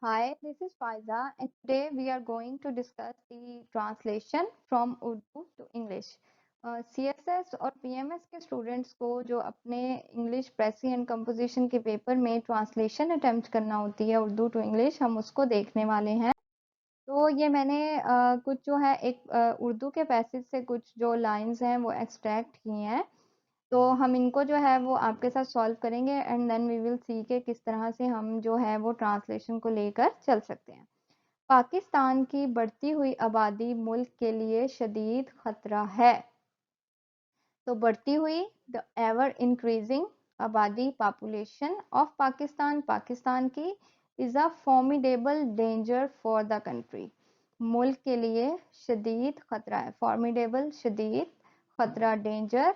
Hi, this is Faiza, and today we are going to discuss the translation from Urdu to English. CSS और PMS के students को जो अपने English प्रेसी and composition के paper में translation attempt करना होती है उर्दू टू इंग्लिश, हम उसको देखने वाले हैं। तो ये मैंने कुछ जो है एक उर्दू के पैसेज से कुछ जो लाइंस हैं वो एक्सट्रैक्ट की हैं। तो हम इनको जो है वो आपके साथ सॉल्व करेंगे and then we will see के किस तरह से हम जो है वो ट्रांसलेशन को लेकर चल सकते हैं। पाकिस्तान की बढ़ती हुई आबादी मुल्क के लिए शदीद खतरा है। तो बढ़ती हुई द एवर इंक्रीजिंग आबादी पॉपुलेशन ऑफ पाकिस्तान पाकिस्तान की is a formidable danger for the country. मुल्क के लिए शदीद खतरा है, फॉर्मिडेबल शदीद, खतरा डेंजर।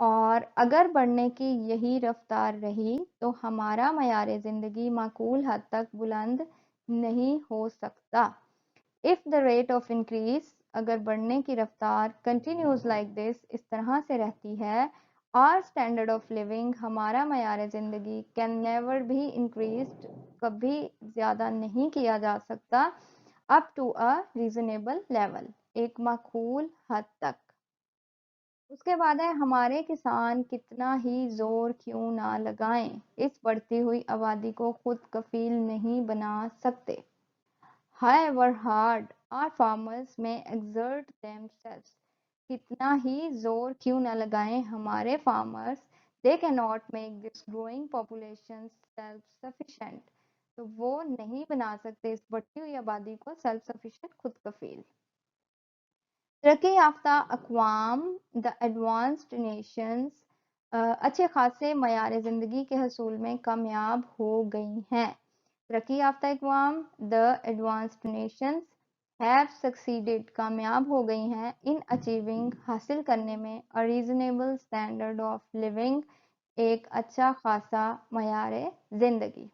और अगर बढ़ने की यही रफ्तार रही तो हमारा मयार ज़िंदगी माकूल हद तक बुलंद नहीं हो सकता। If the rate of increase, अगर बढ़ने की रफ्तार कंटिन्यूज लाइक दिस, इस तरह से रहती है, आर स्टैंडर्ड ऑफ लिविंग, हमारा मयार ज़िंदगी, कैन नेवर भी इंक्रीज्ड, कभी ज़्यादा नहीं किया जा सकता, up to a reasonable level, एक माकूल हद तक। उसके बाद है हमारे किसान कितना ही जोर क्यों ना लगाएं, इस बढ़ती हुई आबादी को खुद कफील नहीं बना सकते। However hard our farmers may exert themselves, कितना ही जोर क्यों ना लगाएं हमारे farmers, they cannot make this growing population self sufficient, तो वो नहीं बना सकते इस बढ़ती हुई आबादी को सेल्फ सफिशिएंट, खुद कफील। तरक्की याफ्ता अक़वाम द एडवांस्ड नेशंस अच्छे खासे मयार ज़िंदगी के हसूल में कामयाब हो गई हैं। तरक्की याफ्ता अक़वाम the advanced nations have succeeded, कामयाब हो गई हैं, इन अचीविंग, हासिल करने में, a reasonable standard of living, एक अच्छा खासा मयार ज़िंदगी।